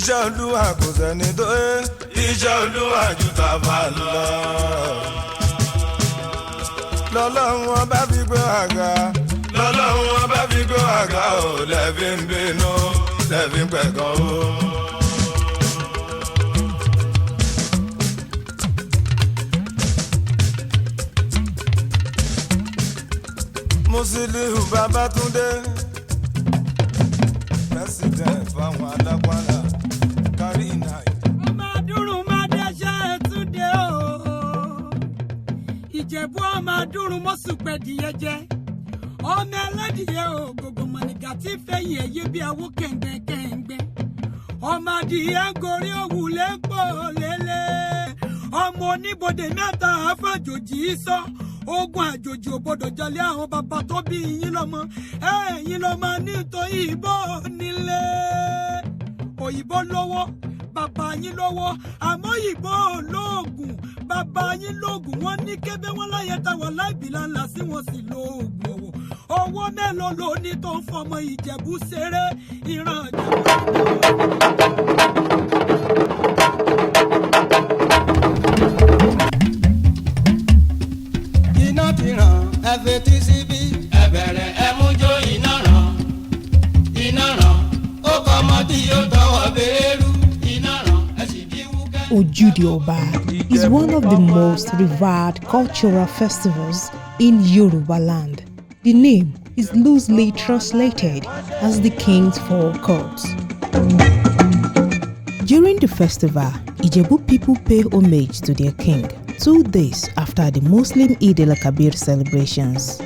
Iṣẹ́ Olúwa kò sẹ́ni tó iṣẹ́ Olúwa jù tàbá lọ. Lọ́lọ́run ọba fi gbé àga. Lọ́lọ́run ọba fi gbé àga ò lẹ́fi ń bínú lẹ́fi ń pẹ̀gàn o. Musiliu Babátúndé president fáwọn alágbára kárí náà. Ọmọ adúrún máa dẹ́ṣẹ́ túnde o. Ìjẹ̀bú ọmọ adúrún mọ́sùpẹ̀ dìé jẹ́. Ọmọ ẹlẹ́dìyẹ o gbogbo mọ̀nìgà tí fẹ̀yìn ẹ̀yẹ bí awó kẹ̀ǹgbẹ̀kẹ̀ǹgbẹ̀. Ọmọ adìyẹ ń gorí òwúlé pò lélẹ̀. Ọmọ oníbodè mẹ́ta àfàjòjì sọ. Ogun àjòjì òbodò jalè àwọn bàbá tó bí yín lọ́mọ ẹ̀yin ló máa ní tòyìnbó nílé òyìnbó lówó bàbá yín lówó àmọ́ òyìnbó lóògùn bàbá yín lóògùn wọ́n ní kébé wọn láyé táwọn láìbìlà ńlá sí wọn sì lóògùn owó mélòó ló ní tó ń fọmọ Ìjẹ̀bú ṣeré ìran ẹfẹtí síbí. ẹbẹ̀rẹ̀ ẹmújó iná ràn ó kọ́ ọmọ tí yóò tọwọ́ bẹ́ẹ̀rù iná ràn ẹ̀sìn bí wúkẹ́. Ojude Oba is one of the most revered cultural festivals in Yoruba land. The name is loosely translated as the King's Four Courts. During the festival, Ijebu people pay homage to their king 2 days after the Muslim Eid al-Kabir celebrations.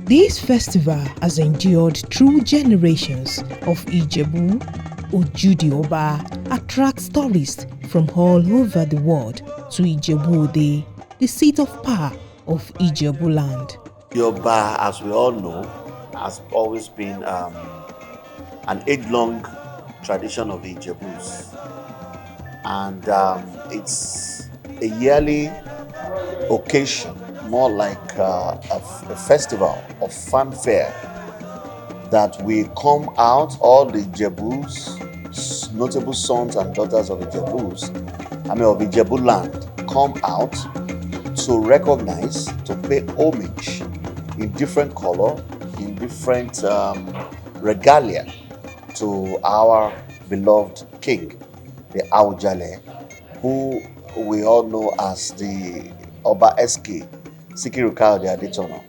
This festival has endured through generations of Ijebu. Ojude Oba attracts tourists from all over the world to Ijebu-Ode, the seat of power of Ijebu land. Yoruba, as we all know, has always been an age-long tradition of the Ijebus. And it's a yearly occasion, more like a festival of fanfare, that we come out, all the Ijebus, notable sons and daughters of Ijebus, of Ijebu land, come out to recognize, to pay homage in different color, in different regalia to our beloved king, the Aujale, who we all know as the Oba SK Sikiru Kayode Adetono,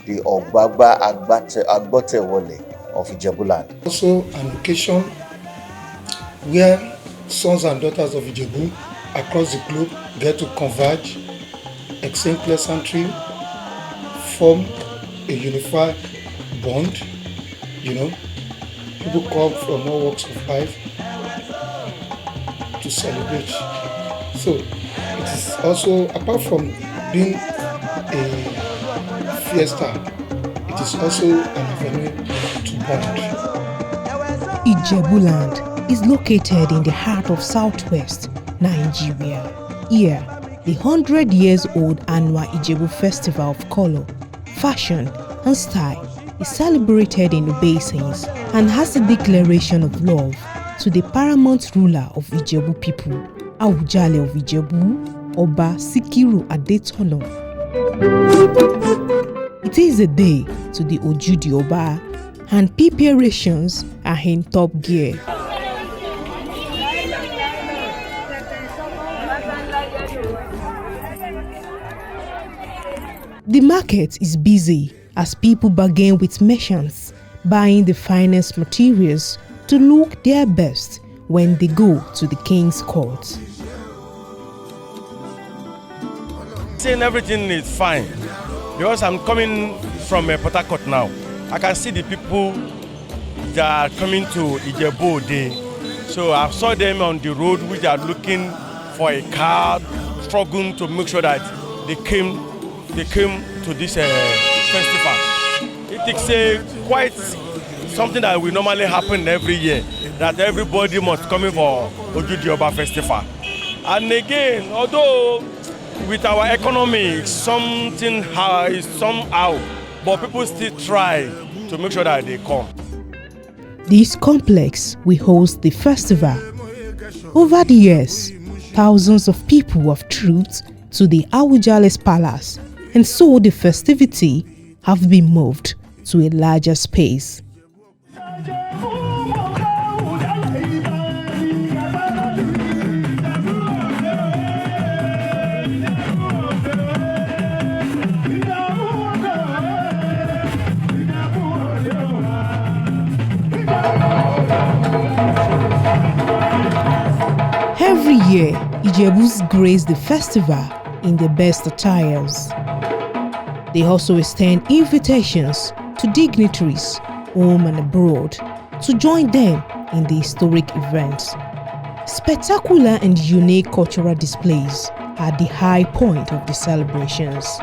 the Ogbagba Agbotewole of Ijebuland. Also an occasion where sons and daughters of Ijebu across the globe get to converge, exchange pleasantry, form a unified bond. People come from all walks of life to celebrate. So it is also, apart from being a fiesta, it is also an avenue to bond. Ijebuland is located in the heart of southwest Nigeria. Here, the 100-years-old annual Ijebu Festival of Color, Fashion and Style is celebrated in obeisance and has a declaration of love to the paramount ruler of Ijebu people, Aujale of Ijebu, Oba Sikiru Adetono. It is a day to the Ojude Oba, and preparations are in top gear. The market is busy as people bargain with merchants, buying the finest materials to look their best when they go to the king's court. Saying everything is fine because I'm coming from Port Harcourt now. I can see the people that are coming to Ijebu-Ode. So I saw them on the road which are looking for a car, struggling to make sure that they came to this festival. It is quite something that will normally happen every year, that everybody must come in for Ojude Oba festival. And again, although with our economy, something is somehow, but people still try to make sure that they come. This complex will host the festival. Over the years, thousands of people have trooped to the Awujale's palace, and so the festivity have been moved to a larger space. Every year, Ijebus grace the festival in the best attires. They also extend invitations to dignitaries, home and abroad, to join them in the historic events. Spectacular and unique cultural displays are the high point of the celebrations.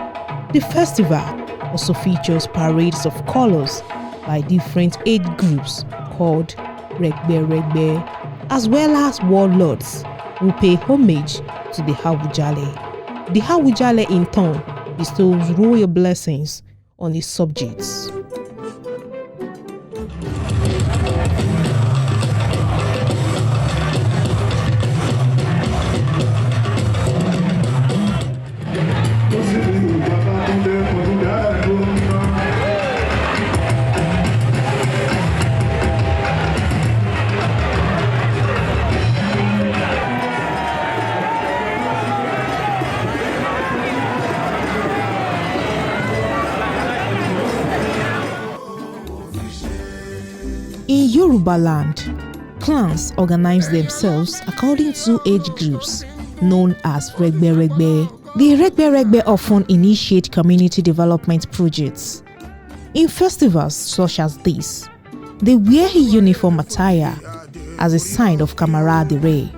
The festival also features parades of colors by different age groups called Regbe, as well as warlords who pay homage to the Awujale. The Awujale in turn bestows royal blessings on his subjects. In Yoruba land, clans organize themselves according to age groups known as Regbe. The Regbe often initiate community development projects. In festivals such as this, they wear a uniform attire as a sign of camaraderie.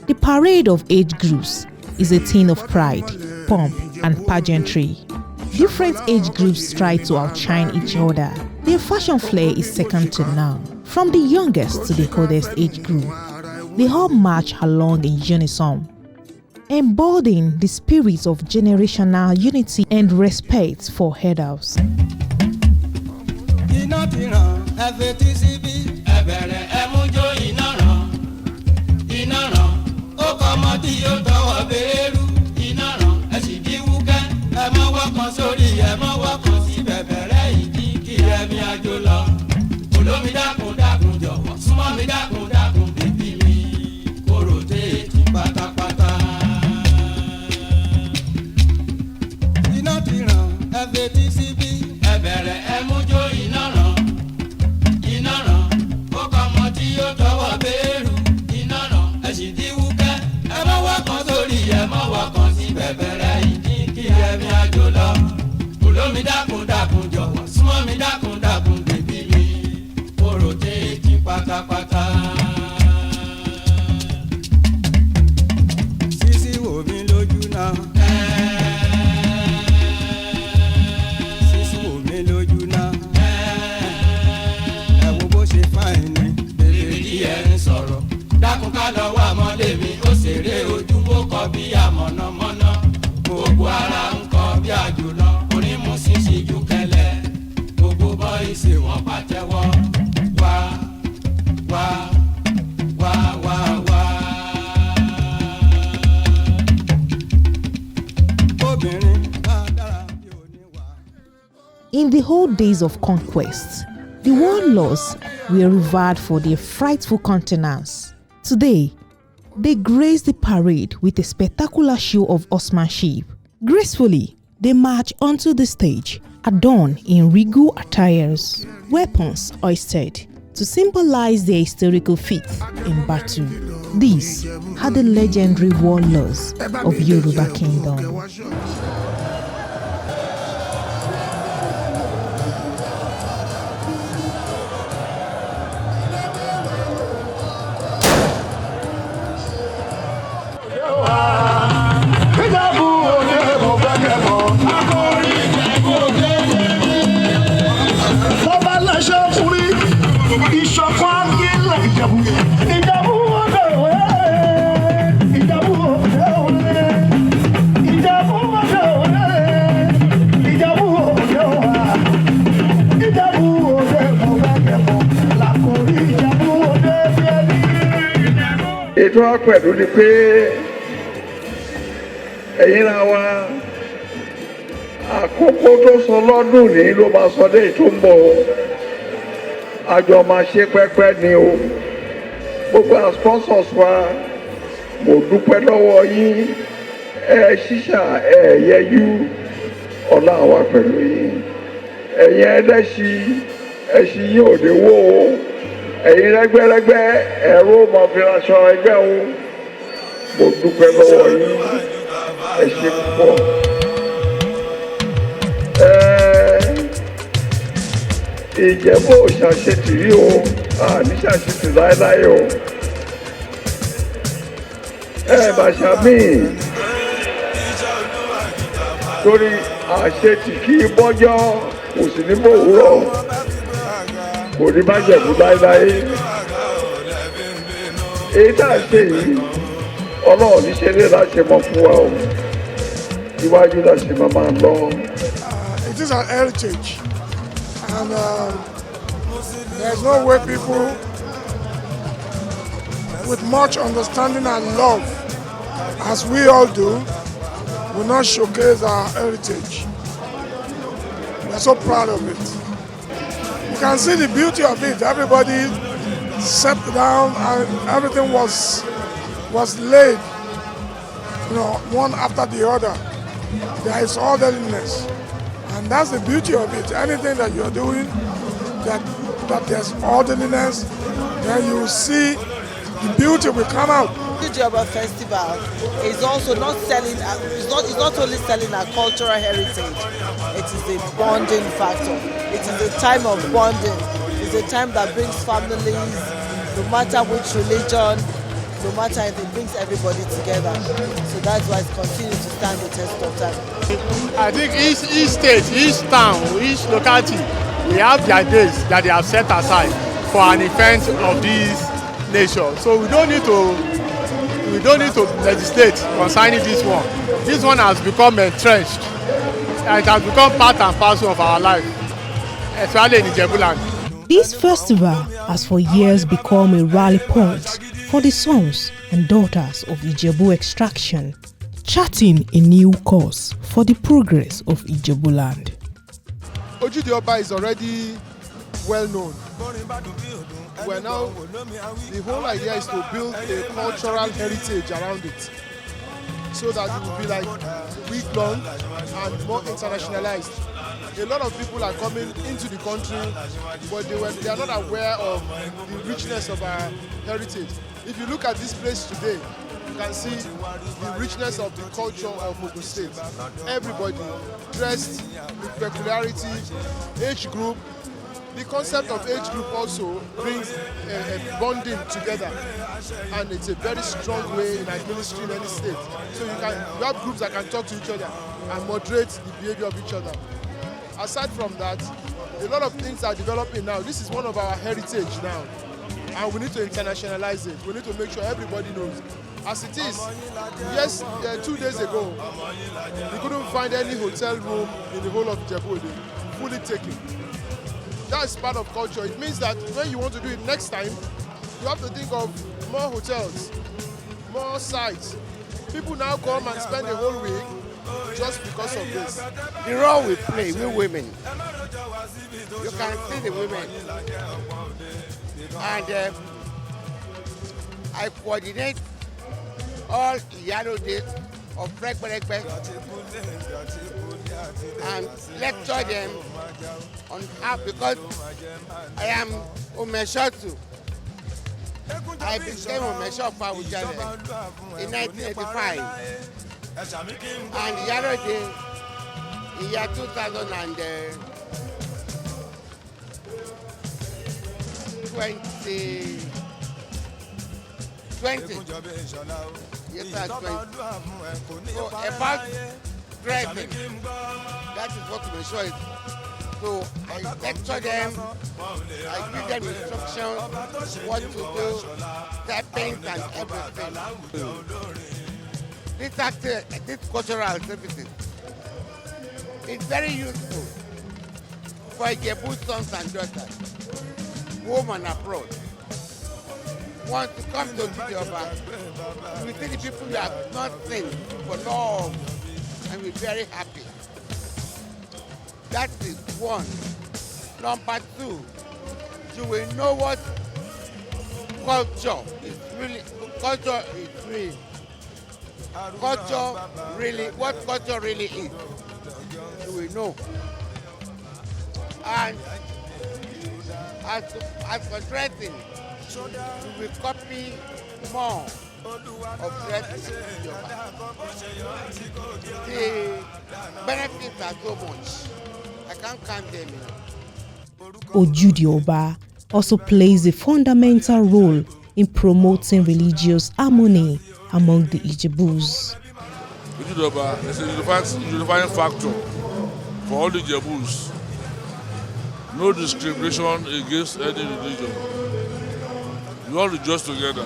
The parade of age groups is a thing of pride, pomp, and pageantry. Different age groups try to outshine each other. Their fashion flair is second to none. From the youngest to the oldest age group, they all march along in unison, embodying the spirit of generational unity and respect for elders. In the old days of conquest, the warlords were revered for their frightful countenance. Today, they grace the parade with a spectacular show of horsemanship. Gracefully, they march onto the stage, adorned in regal attires, weapons hoisted to symbolize their historical feats in battle. These are the legendary warlords of Yoruba Kingdom. La tó wá pẹ̀lú ni pé ẹ̀yin náà wá àkókò tó sọ lọ́dún ní ló máa sọ dé tó ń bọ̀ àjọ máa ṣe pẹ́pẹ́ ni o gbogbo àwọn sponsors wa mo dúpẹ́ lọ́wọ́ yín ṣíṣà yẹjú ọ̀la wa pẹ̀lú yín ẹ̀yin ẹlẹ́ṣi ẹṣin yín ò ní wó o ẹ̀yin rẹ́gbẹ́rẹ́gbẹ́ ẹ̀rọ máa fi aṣọ ẹgbẹ́ o mo dúpẹ́ lọ́wọ́ yín ẹ ṣé púpọ̀. Ìjẹ̀bú ò ṣàṣetì rí o àní ṣàṣetì láéláé o bàṣà míì torí àṣetì kì í bọ́jọ́ kò sì ní bòwúrọ̀ kò ní bá Jẹ̀bú láéláé èyí tá a ṣe yìí Ọlọ́run ní ṣe lè láṣẹ mọ́ fún wa o iwájú láṣẹ máa lọ. It is an heritage and there's no way people with much understanding and love as we all do will not showcase our heritage. We're so proud of it. You can see the beauty of it. Everybody sat down and everything was laid, one after the other. There is orderliness, and that's the beauty of it. Anything that you're doing, that there's orderliness, then you will see the beauty will come out. The Ojude Festival is also not selling. It's not only selling our cultural heritage. It is a bonding factor. It is a time of bonding. It's a time that brings families, no matter which religion, no matter if it brings everybody together. So that's why it continues to stand the test of time. I think each state, each town, each locality, we have their days that they have set aside for an event of this nature. So we don't need to legislate concerning this one. This one has become entrenched. It has become part and parcel of our life, especially in Ijebu land. This festival has for years become a rally point for the sons and daughters of Ijebu extraction, charting a new course for the progress of Ijebu land. Ojude Oba is already well known. Well, now the whole idea is to build a cultural heritage around it, so that it will be like week-long and more internationalized. A lot of people are coming into the country, but they are not aware of the richness of our heritage. If you look at this place today, you can see the richness of the culture of Ogun State. Everybody dressed with peculiarity, age group. The concept of age group also brings a bonding together, and it's a very strong way in administering any state. So you have groups that can talk to each other and moderate the behavior of each other. Aside from that, a lot of things are developing now. This is one of our heritage now, and we need to internationalize it. We need to make sure everybody knows. As it is, yes, 2 days ago, we couldn't find any hotel room in the whole of Ijebu, fully taken. That's part of culture. It means that when you want to do it next time, you have to think of more hotels, more sites. People now come and spend the whole week just because of this. The role we play, we women, you can see the women. And I coordinate all Yano days of breakfast and lecture them on how, because I am Umeshotu. I became Umeshotu for Ojude in 1985. And the other day, in year 2020, yes, 20. So about driving, that is what we show it. So I lecture them, I give them instructions, what to do, tapping and everything. This cultural activity is very useful for Ijebu sons and daughters, home and abroad. want to come to Ojude, you will see the people you have not seen for long and be very happy. That is one. Number two, you will know what culture is really. Culture what culture really is. You will know. And as for dressing, you will copy more of dressing. The benefits are so much. I can't count them enough. Ojude also plays a fundamental role in promoting religious harmony among the Ijebus. Ojude is a unifying factor for all the Ijebus. No discrimination against any religion. We all rejoice together.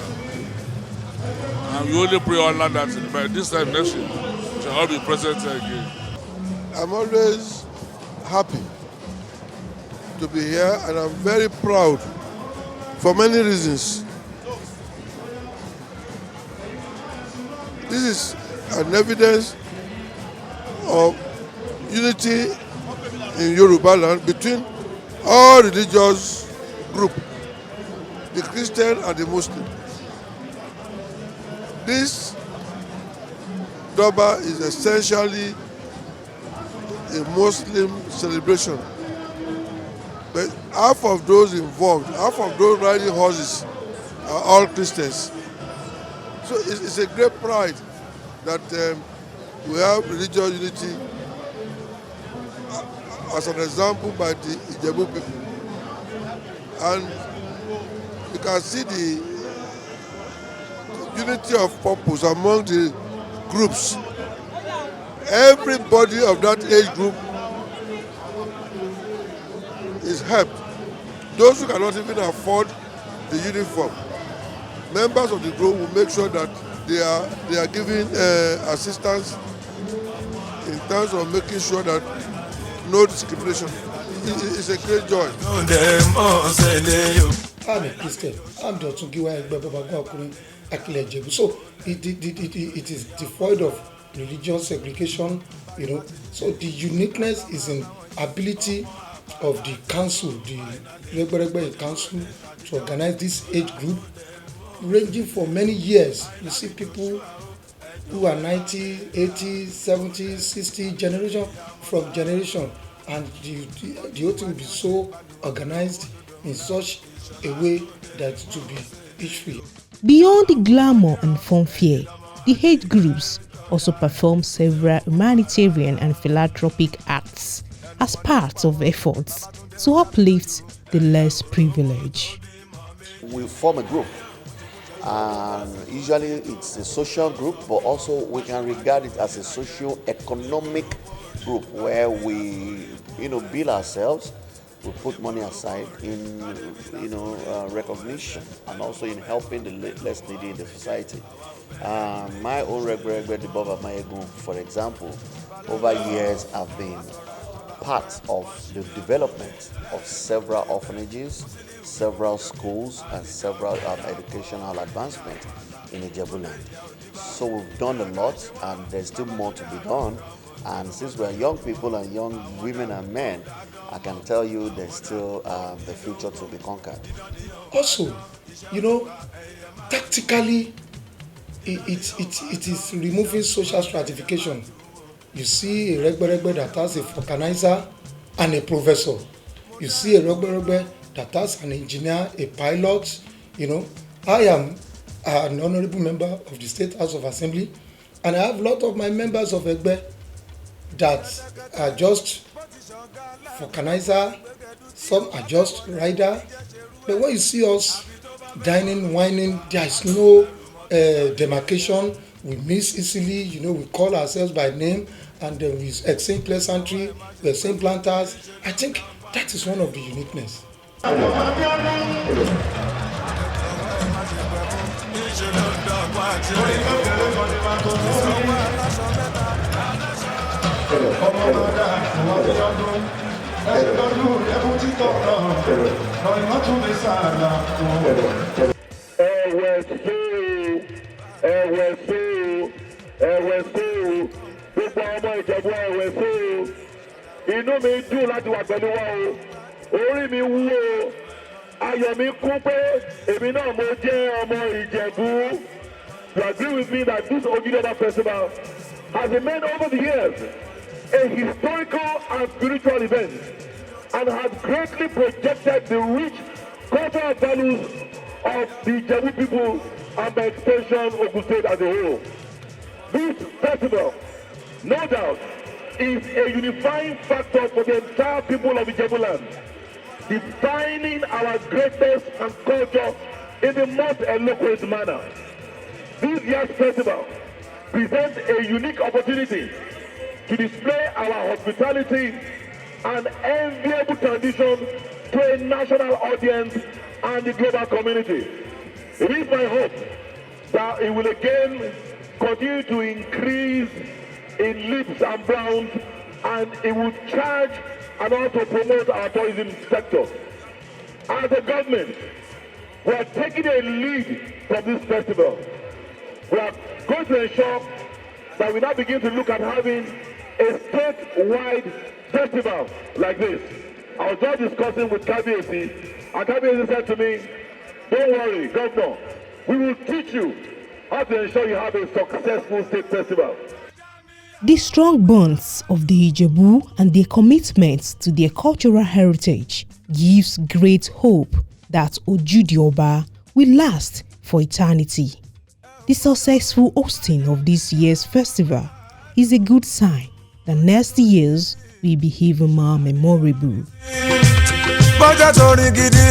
And we only pray on land that by this time next year, we shall all be present here again. I'm always happy to be here, and I'm very proud for many reasons. This is an evidence of unity in Yoruba land between all religious groups, the Christian and the Muslim. This Durbar is essentially a Muslim celebration, but half of those involved, half of those riding horses are all Christians. So it's a great pride that we have religious unity as an example by the Ijebu people. And you can see the unity of purpose among the groups. Everybody of that age group is helped. Those who cannot even afford the uniform, members of the group will make sure that they are giving assistance in terms of making sure that no discrimination. It's a great joy. I'm a Christian. I'm the Otungiwa Akile Ijebu. So it is devoid of religious segregation, you know. So the uniqueness is in ability of the council, the Regberegbe council, to organize this age group, ranging for many years. You see people who are 90, 80, 70, 60, generation from generation, and the whole thing will be so organized in such a way that it will be age-free. Beyond the glamour and fanfare, the age groups also perform several humanitarian and philanthropic acts as part of efforts to uplift the less privileged. We form a group, and usually it's a social group, but also we can regard it as a socio-economic group where we, build ourselves. We put money aside in, recognition and also in helping the less needy in the society. My own Regberegbe Dibova Mayegun, for example, over years have been part of the development of several orphanages, several schools, and several educational advancements in Ijebu land. So we've done a lot, and there's still more to be done. And since we're young people and young women and men, I can tell you there's still the future to be conquered. Also, tactically, it is removing social stratification. You see a Regberegbe that has a vulcanizer and a professor. You see a Regberegbe that has an engineer, a pilot. I am an honorable member of the State House of Assembly, and I have a lot of my members of Egbe that are just vulcanizer, some are just rider. But when you see us dining, whining, there is no demarcation. We miss easily, we call ourselves by name, and then we exchange pleasantry, we exchange planters. I think that is one of the uniqueness. inú mi dùn láti wà pẹ̀lú wa o orí mi wú o ayọ̀ mi kún pé èmi náà mo jẹ́ ọmọ Ìjẹ̀bú. You agree with me that this Ojude festival has remained over the years a historical and spiritual event and has greatly projected the rich cultural values of the Ìjẹ̀bú people and by extension Ogun State as a whole. This festival, no doubt, is a unifying factor for the entire people of Ìjẹ̀bú land, defining our greatness and culture in the most eloquent manner. This year's festival presents a unique opportunity to display our hospitality and enviable tradition to a national audience and the global community. It is my hope that it will again continue to increase in leaps and bounds, and it will charge and also promote our tourism sector. As a government, we are taking a lead from this festival. We are going to ensure that we now begin to look at having a statewide festival like this. I was just discussing with Kabiyesi, and Kabiyesi said to me, don't worry, Governor, we will teach you how to ensure you have a successful state festival. The strong bonds of the Ijebu and their commitment to their cultural heritage gives great hope that Ojude Oba will last for eternity. The successful hosting of this year's festival is a good sign that next years will be even more memorable. Bọ́jà torí gidi,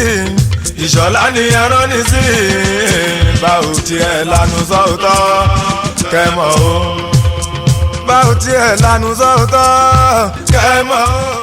ìṣọ̀lá ni ẹran ní sí, bá ò tiẹ̀ lanu sọ́ọ̀tọ̀ kẹ́mọ̀ o. Bá ò tiẹ̀ lanu sọ́ọ̀tọ̀ kẹ́mọ̀ o.